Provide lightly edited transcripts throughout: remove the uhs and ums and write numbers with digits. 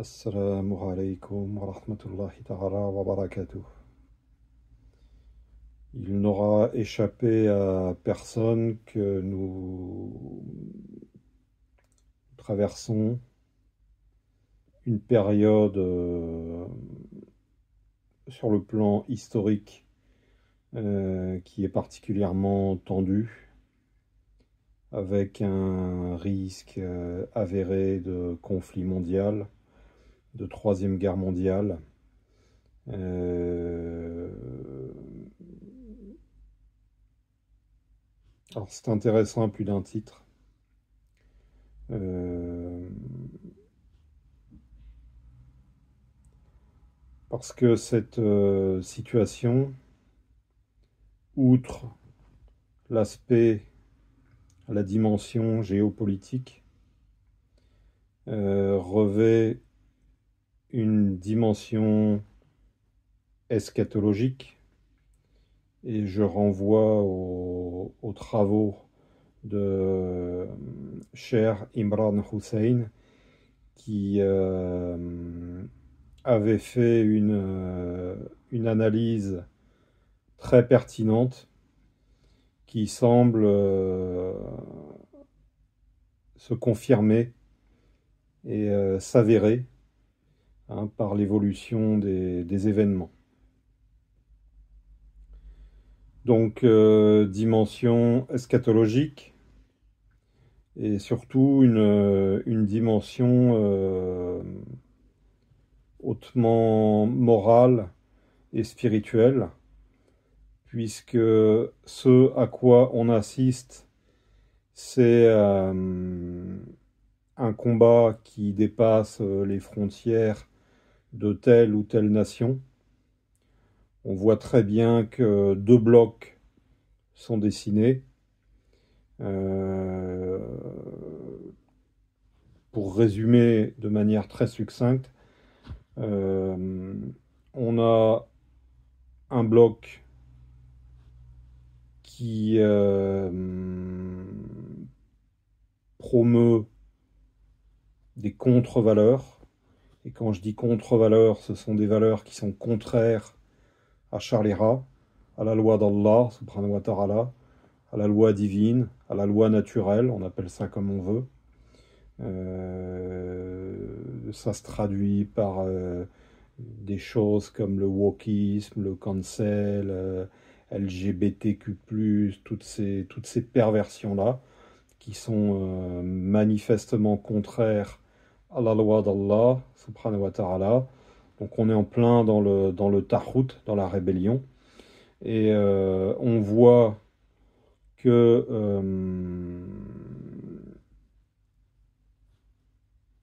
Assalamu alaikum wa rahmatullahi ta'ala wa barakatuh. Il n'aura échappé à personne que nous traversons une période sur le plan historique qui est particulièrement tendue, avec un risque avéré de conflit mondial, de troisième guerre mondiale. Alors c'est intéressant à plus d'un titre. Parce que cette situation, outre l'aspect, la dimension géopolitique, revêt une dimension eschatologique, et je renvoie aux travaux de Cher Imran Hussein, qui avait fait une analyse très pertinente qui semble se confirmer et s'avérer par l'évolution des événements. Donc, dimension eschatologique, et surtout une dimension hautement morale et spirituelle, puisque ce à quoi on assiste, c'est un combat qui dépasse les frontières de telle ou telle nation. On voit très bien que deux blocs sont dessinés. Pour résumer de manière très succincte, on a un bloc qui promeut des contre-valeurs. Et quand je dis contre-valeurs, ce sont des valeurs qui sont contraires à Sharira, à la loi d'Allah, subhanahu wa ta'ala, à la loi divine, à la loi naturelle, on appelle ça comme on veut. Ça se traduit par des choses comme le wokisme, le cancel, LGBTQ+, toutes ces perversions-là, qui sont manifestement contraires à la loi d'Allah, subhanahu wa ta'ala. Donc on est en plein dans le tahout, dans la rébellion. Et on voit que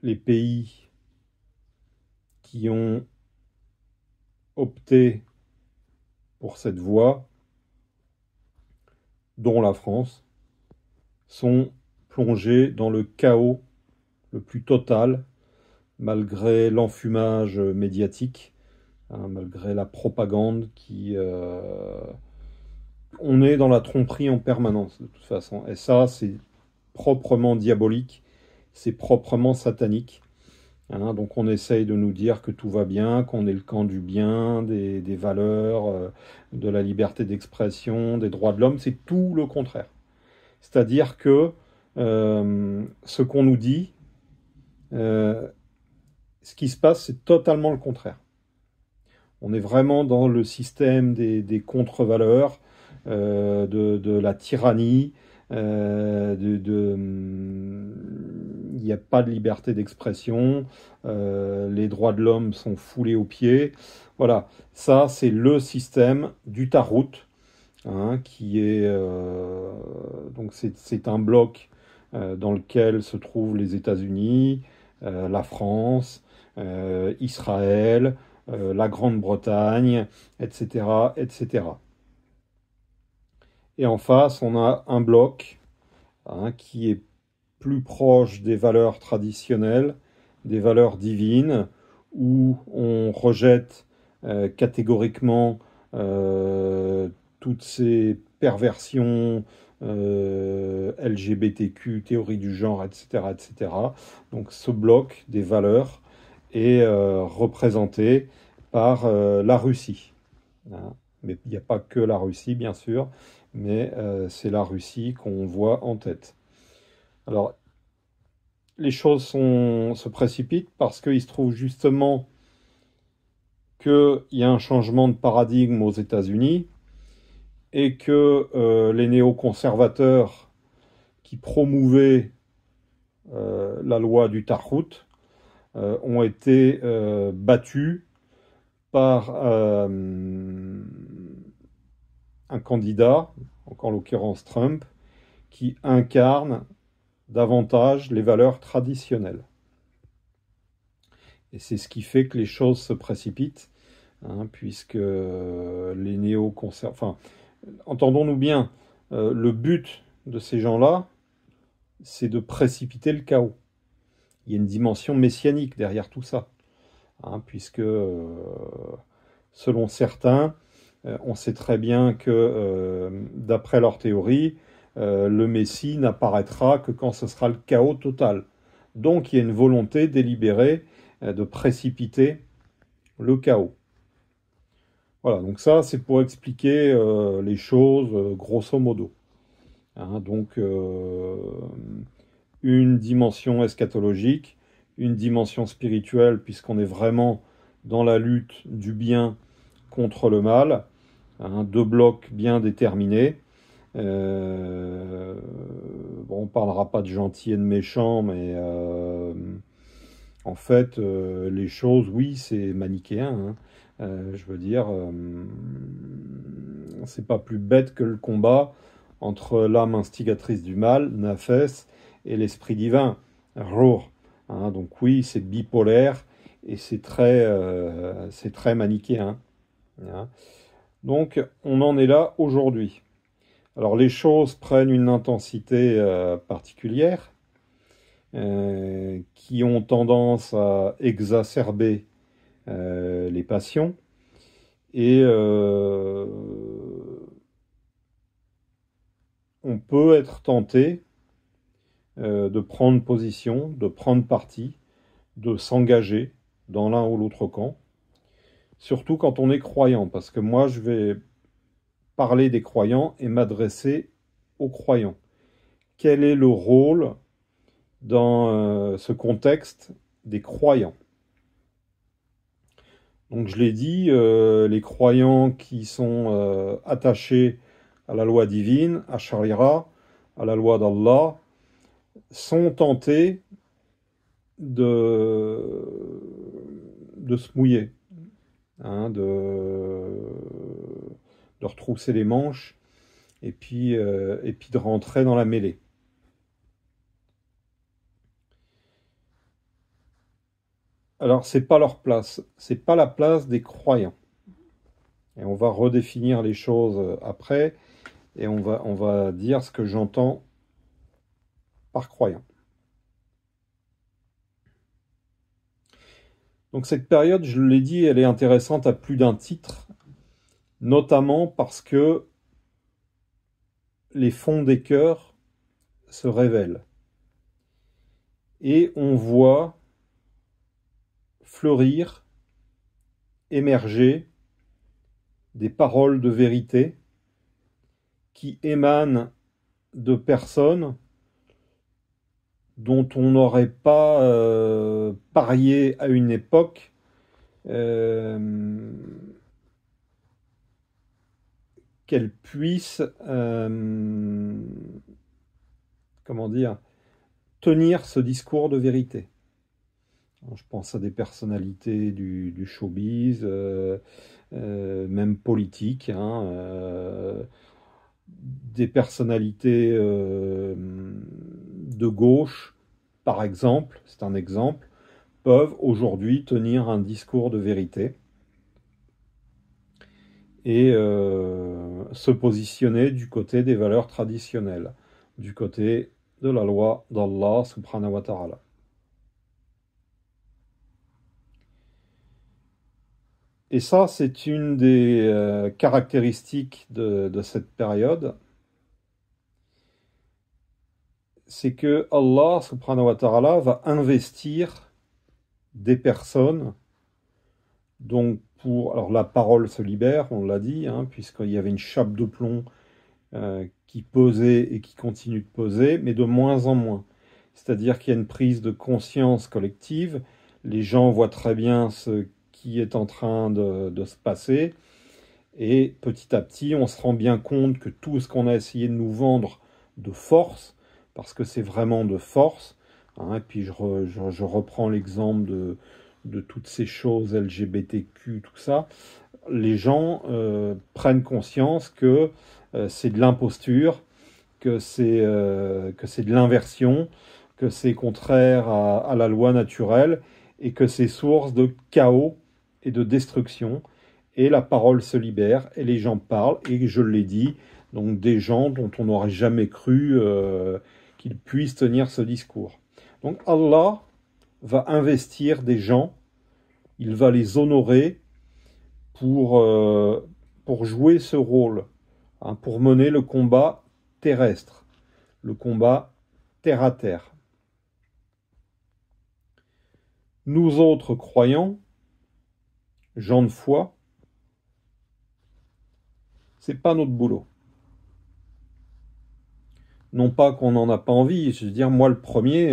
les pays qui ont opté pour cette voie, dont la France, sont plongés dans le chaos le plus total, malgré l'enfumage médiatique, malgré la propagande qui... on est dans la tromperie en permanence, de toute façon. Et ça, c'est proprement diabolique, c'est proprement satanique. Donc on essaye de nous dire que tout va bien, qu'on est le camp du bien, des valeurs, de la liberté d'expression, des droits de l'homme. C'est tout le contraire. C'est-à-dire que ce qu'on nous dit, ce qui se passe, c'est totalement le contraire. On est vraiment dans le système des contre-valeurs, de la tyrannie, il n'y a pas de liberté d'expression, les droits de l'homme sont foulés aux pieds. Voilà, ça c'est le système du tarout, qui est donc c'est un bloc dans lequel se trouvent les États-Unis, la France, Israël, la Grande-Bretagne, etc., etc. Et en face, on a un bloc qui est plus proche des valeurs traditionnelles, des valeurs divines, où on rejette catégoriquement toutes ces perversions LGBTQ, théorie du genre, etc., etc. Donc ce bloc des valeurs est représenté par la Russie. Hein. Mais il n'y a pas que la Russie, bien sûr, mais c'est la Russie qu'on voit en tête. Alors, les choses se précipitent parce qu'il se trouve justement qu'il y a un changement de paradigme aux États-Unis et que les néoconservateurs qui promouvaient la loi du Tarhout ont été battus par un candidat, en l'occurrence Trump, qui incarne davantage les valeurs traditionnelles. Et c'est ce qui fait que les choses se précipitent, hein, puisque les néoconservateurs... Enfin, entendons-nous bien, le but de ces gens-là, c'est de précipiter le chaos. Il y a une dimension messianique derrière tout ça, hein, puisque, selon certains, on sait très bien que, d'après leur théorie, le Messie n'apparaîtra que quand ce sera le chaos total. Donc il y a une volonté délibérée de précipiter le chaos. Voilà, donc ça c'est pour expliquer les choses grosso modo. Hein, donc une dimension eschatologique, une dimension spirituelle, puisqu'on est vraiment dans la lutte du bien contre le mal, hein, deux blocs bien déterminés. Bon, on ne parlera pas de gentil et de méchant, mais en fait, les choses, oui, c'est manichéen. Hein. Je veux dire, c'est pas plus bête que le combat entre l'âme instigatrice du mal, Nafes, et l'esprit divin, Ruh. Hein, donc oui, c'est bipolaire et c'est très manichéen. Hein. Donc on en est là aujourd'hui. Alors les choses prennent une intensité particulière, qui ont tendance à exacerber les passions, et on peut être tenté de prendre position, de prendre parti, de s'engager dans l'un ou l'autre camp, surtout quand on est croyant, parce que moi je vais parler des croyants et m'adresser aux croyants. Quel est le rôle dans ce contexte des croyants? Donc je l'ai dit, les croyants qui sont attachés à la loi divine, à Sharia, à la loi d'Allah, sont tentés de se mouiller, hein, de retrousser les manches et puis de rentrer dans la mêlée. Alors c'est pas leur place, c'est pas la place des croyants. Et on va redéfinir les choses après, et on va dire ce que j'entends par croyant. Donc cette période, je l'ai dit, elle est intéressante à plus d'un titre, notamment parce que les fonds des cœurs se révèlent. Et on voit fleurir, émerger des paroles de vérité qui émanent de personnes dont on n'aurait pas parié à une époque qu'elles puissent comment dire, tenir ce discours de vérité. Je pense à des personnalités du showbiz, même politiques, hein, des personnalités de gauche, par exemple, c'est un exemple, peuvent aujourd'hui tenir un discours de vérité et se positionner du côté des valeurs traditionnelles, du côté de la loi d'Allah subhanahu wa ta'ala. Et ça, c'est une des caractéristiques de cette période, c'est que Allah subhanahu wa ta'ala va investir des personnes. Donc, alors la parole se libère, on l'a dit, hein, puisqu'il y avait une chape de plomb qui pesait et qui continue de peser, mais de moins en moins. C'est-à-dire qu'il y a une prise de conscience collective. Les gens voient très bien ce qui est en train de se passer. Et petit à petit, on se rend bien compte que tout ce qu'on a essayé de nous vendre de force, parce que c'est vraiment de force, hein, et puis je reprends l'exemple de toutes ces choses LGBTQ, tout ça, les gens prennent conscience que c'est de l'imposture, que c'est de l'inversion, que c'est contraire à la loi naturelle, et que c'est source de chaos et de destruction. Et la parole se libère, et les gens parlent, et je l'ai dit, donc des gens dont on n'aurait jamais cru qu'ils puissent tenir ce discours. Donc Allah va investir des gens, il va les honorer pour jouer ce rôle, hein, pour mener le combat terrestre, le combat terre à terre. Nous autres croyants, gens de foi, c'est pas notre boulot. Non pas qu'on n'en a pas envie, je veux dire, moi le premier,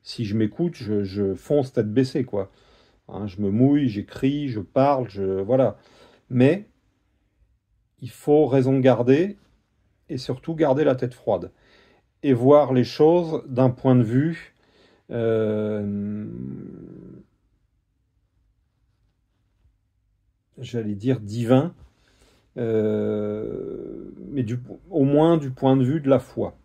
si je m'écoute, je fonce tête baissée, quoi. Hein, je me mouille, j'écris, je parle, voilà. Mais il faut raison garder et surtout garder la tête froide et voir les choses d'un point de vue j'allais dire divin, mais au moins du point de vue de la foi.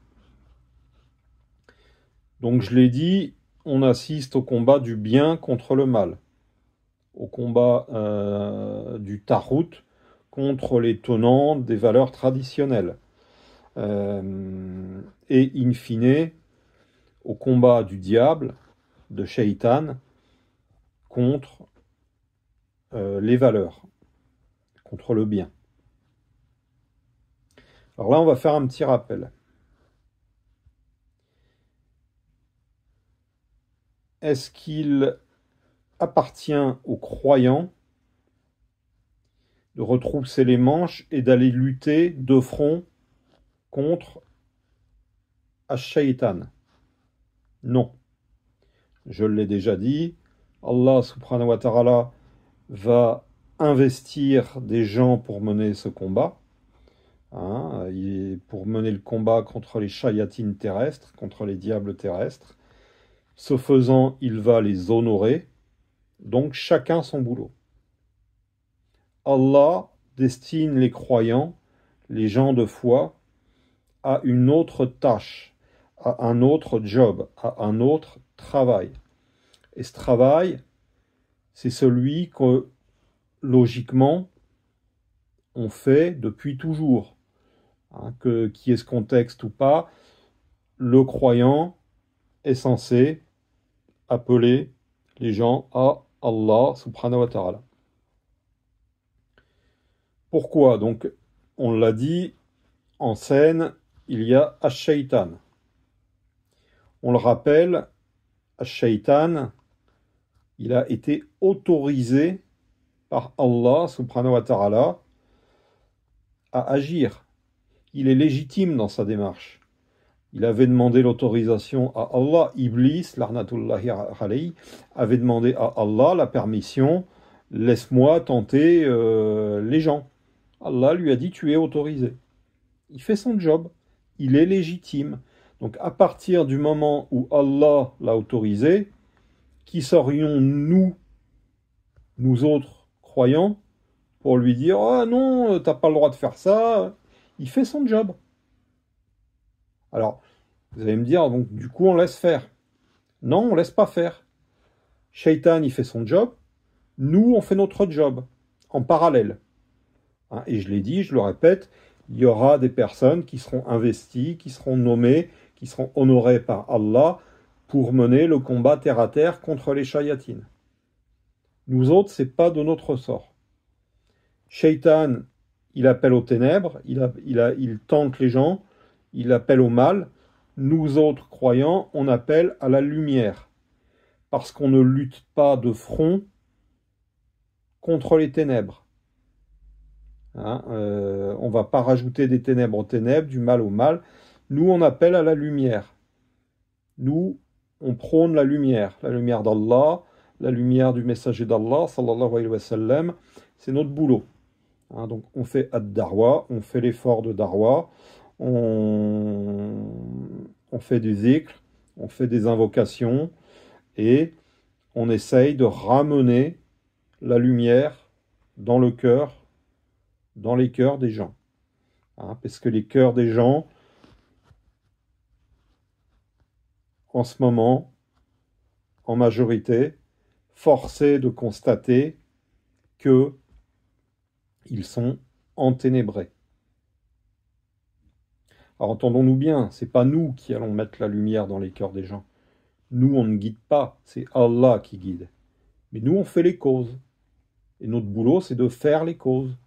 Donc je l'ai dit, on assiste au combat du bien contre le mal, au combat du Tarout contre les tenants des valeurs traditionnelles, et in fine au combat du diable, de Shaitan, contre les valeurs, contre le bien. Alors là, on va faire un petit rappel. Est-ce qu'il appartient aux croyants de retrousser les manches et d'aller lutter de front contre Ash-Shaytan? Non. Je l'ai déjà dit, Allah subhanahu wa ta'ala va investir des gens pour mener ce combat, hein, pour mener le combat contre les shayatines terrestres, contre les diables terrestres. Ce faisant, il va les honorer, donc chacun son boulot. Allah destine les croyants, les gens de foi, à une autre tâche, à un autre job, à un autre travail. Et ce travail, c'est celui que, logiquement, on fait depuis toujours. Hein, qui est ce contexte ou pas, le croyant est censé appeler les gens à Allah subhanahu wa ta'ala. Pourquoi? Donc, on l'a dit, en scène, il y a Ash-Shaytan. On le rappelle, Ash-Shaytan, il a été autorisé par Allah subhanahu wa ta'ala à agir. Il est légitime dans sa démarche. Il avait demandé l'autorisation à Allah. Iblis, l'arnatullahi alayhi, avait demandé à Allah la permission, laisse-moi tenter les gens. Allah lui a dit, tu es autorisé. Il fait son job. Il est légitime. Donc à partir du moment où Allah l'a autorisé, qui serions-nous, nous autres croyants, pour lui dire, ah non, t'as pas le droit de faire ça. Il fait son job. Alors, vous allez me dire, donc du coup, on laisse faire. Non, on laisse pas faire. Shaitan, il fait son job. Nous, on fait notre job, en parallèle. Hein, et je l'ai dit, je le répète, il y aura des personnes qui seront investies, qui seront nommées, qui seront honorées par Allah pour mener le combat terre à terre contre les shayatines. Nous autres, c'est pas de notre sort. Shaitan, il appelle aux ténèbres, il tente les gens, il appelle au mal. Nous autres croyants, on appelle à la lumière. parce qu'on ne lutte pas de front contre les ténèbres. Hein, on ne va pas rajouter des ténèbres aux ténèbres, du mal au mal. Nous, on appelle à la lumière. Nous, on prône la lumière d'Allah, la lumière du messager d'Allah, sallallahu alayhi wa sallam. C'est notre boulot. Hein, donc, on fait ad-darwa, on fait l'effort de darwa, on fait du zikr, on fait des invocations et on essaye de ramener la lumière dans le cœur, dans les cœurs des gens. Hein, parce que les cœurs des gens, en ce moment, en majorité, forcés de constater que ils sont enténébrés. Alors entendons-nous bien, c'est pas nous qui allons mettre la lumière dans les cœurs des gens. Nous, on ne guide pas, c'est Allah qui guide. Mais nous, on fait les causes. Et notre boulot, c'est de faire les causes.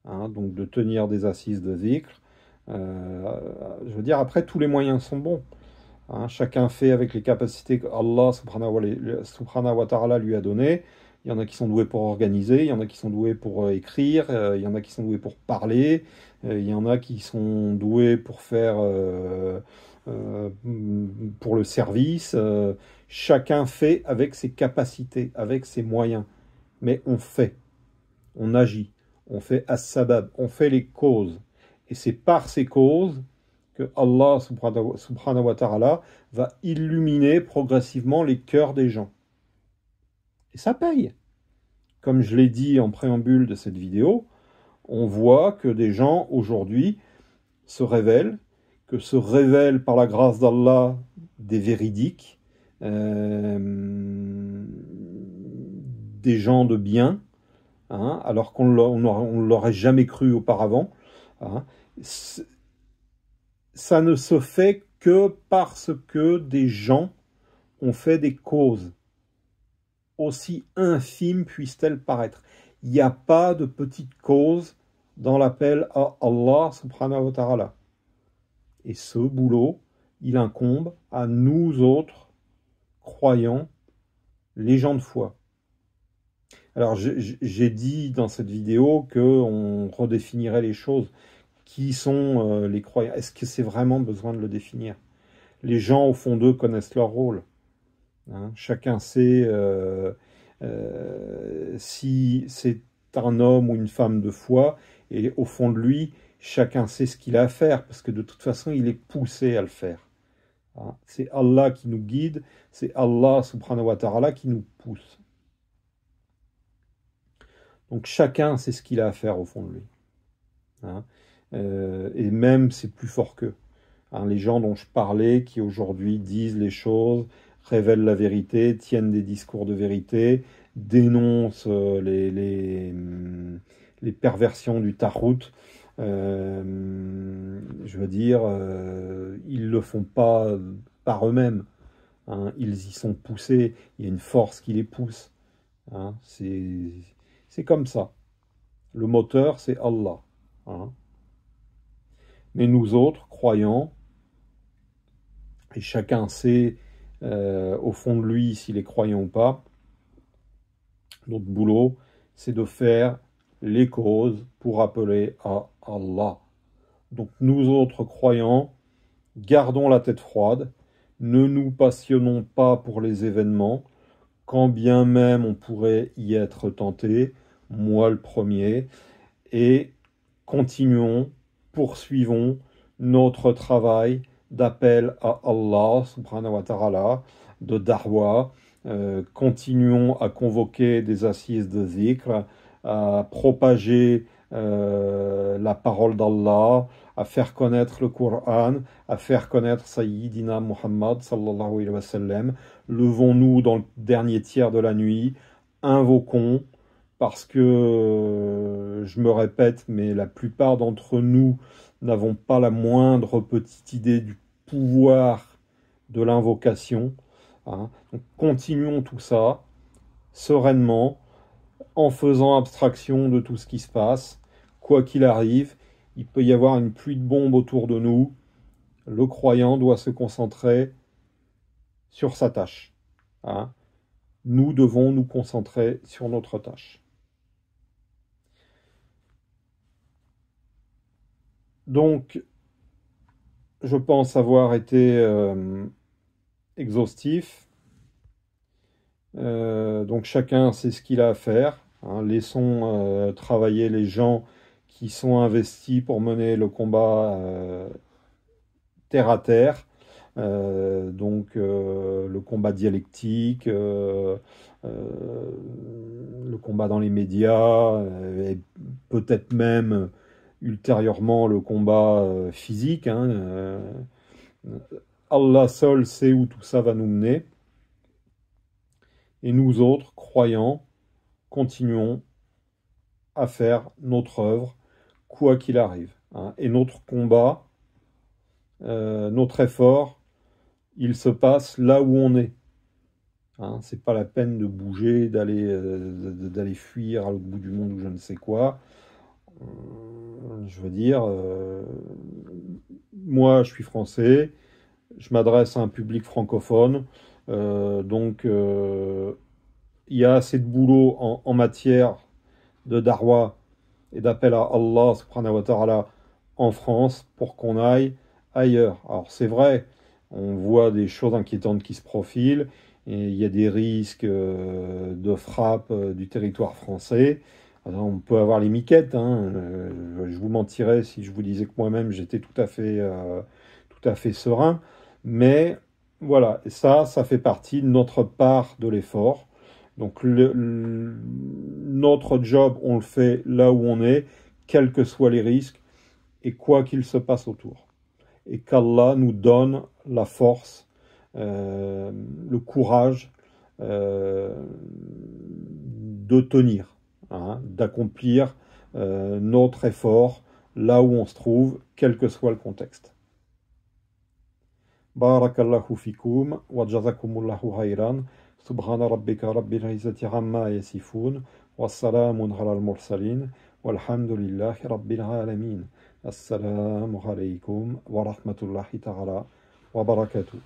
Hein, donc de tenir des assises de zikr. Je veux dire, après, tous les moyens sont bons. Hein, chacun fait avec les capacités que Allah subhanahu wa ta'ala lui a données. Il y en a qui sont doués pour organiser, il y en a qui sont doués pour écrire, il y en a qui sont doués pour parler, il y en a qui sont doués pour faire pour le service. Chacun fait avec ses capacités, avec ses moyens. Mais on fait, on agit, on fait as-sabab, on fait les causes. Et c'est par ces causes que Allah subhanahu wa ta'ala va illuminer progressivement les cœurs des gens. Et ça paye. Comme je l'ai dit en préambule de cette vidéo, on voit que des gens aujourd'hui se révèlent, que se révèlent par la grâce d'Allah des véridiques, des gens de bien, hein, alors qu'on ne l'aurait jamais cru auparavant. Hein. Ça ne se fait que parce que des gens ont fait des causes, aussi infimes puissent-elles paraître. Il n'y a pas de petite cause dans l'appel à Allah subhanahu wa ta'ala. Et ce boulot, il incombe à nous autres croyants, les gens de foi. Alors j'ai dit dans cette vidéo qu'on redéfinirait les choses. Qui sont les croyants? Est-ce que c'est vraiment besoin de le définir? Les gens, au fond d'eux, connaissent leur rôle. Hein, chacun sait si c'est un homme ou une femme de foi, et au fond de lui, chacun sait ce qu'il a à faire, parce que de toute façon, il est poussé à le faire. Hein, c'est Allah qui nous guide, c'est Allah subhanahu wa ta'ala qui nous pousse. Donc chacun sait ce qu'il a à faire au fond de lui. Hein, et même c'est plus fort qu'eux. Hein, les gens dont je parlais, qui aujourd'hui disent les choses, révèlent la vérité, tiennent des discours de vérité, dénoncent les perversions du tarout, je veux dire, ils ne le font pas par eux-mêmes. Hein, ils y sont poussés, il y a une force qui les pousse. Hein, c'est comme ça. Le moteur, c'est Allah. Hein. Mais nous autres, croyants, et chacun sait au fond de lui s'il est croyant ou pas, notre boulot, c'est de faire les causes pour appeler à Allah. Donc nous autres croyants, gardons la tête froide, ne nous passionnons pas pour les événements, quand bien même on pourrait y être tenté, moi le premier, et continuons, poursuivons notre travail d'appel à Allah subhanahu wa ta'ala, de darwa, continuons à convoquer des assises de zikr, à propager la parole d'Allah, à faire connaître le Coran, à faire connaître Sayyidina Muhammad sallallahu alayhi wa sallam. Levons-nous dans le dernier tiers de la nuit, invoquons, parce que, je me répète, mais la plupart d'entre nous n'avons pas la moindre petite idée du pouvoir de l'invocation. Hein. Donc, continuons tout ça sereinement, en faisant abstraction de tout ce qui se passe. Quoi qu'il arrive, il peut y avoir une pluie de bombes autour de nous. Le croyant doit se concentrer sur sa tâche. Hein. nous devons nous concentrer sur notre tâche. Donc, je pense avoir été exhaustif. Donc chacun sait ce qu'il a à faire. Hein. Laissons travailler les gens qui sont investis pour mener le combat terre à terre. Donc le combat dialectique, le combat dans les médias, et peut-être même ultérieurement le combat physique. Hein. Allah seul sait où tout ça va nous mener. Et nous autres, croyants, continuons à faire notre œuvre, quoi qu'il arrive. Hein. Et notre combat, notre effort, il se passe là où on est. Hein. C'est pas la peine de bouger, d'aller fuir à l'autre bout du monde ou je ne sais quoi. Je veux dire, moi je suis français, je m'adresse à un public francophone, donc il y a assez de boulot en matière de darwa et d'appel à Allah subhanahu wa ta'ala en France pour qu'on aille ailleurs. Alors c'est vrai, on voit des choses inquiétantes qui se profilent et il y a des risques de frappe du territoire français. Alors, on peut avoir les miquettes, hein. Je vous mentirais si je vous disais que moi-même j'étais tout à fait serein, mais voilà, ça fait partie de notre part de l'effort. Donc notre job, on le fait là où on est, quels que soient les risques et quoi qu'il se passe autour. Et qu'Allah nous donne la force, le courage de tenir, hein, d'accomplir notre effort là où on se trouve, quel que soit le contexte. Barakallahu fikum wa jazakumullahu khayran. Subhana rabbika rabbil izzati amma yasifun wa salamun alal mursalin walhamdulillahi rabbil alamin. Assalamu alaykum wa rahmatullahi ta'ala wa barakatuh.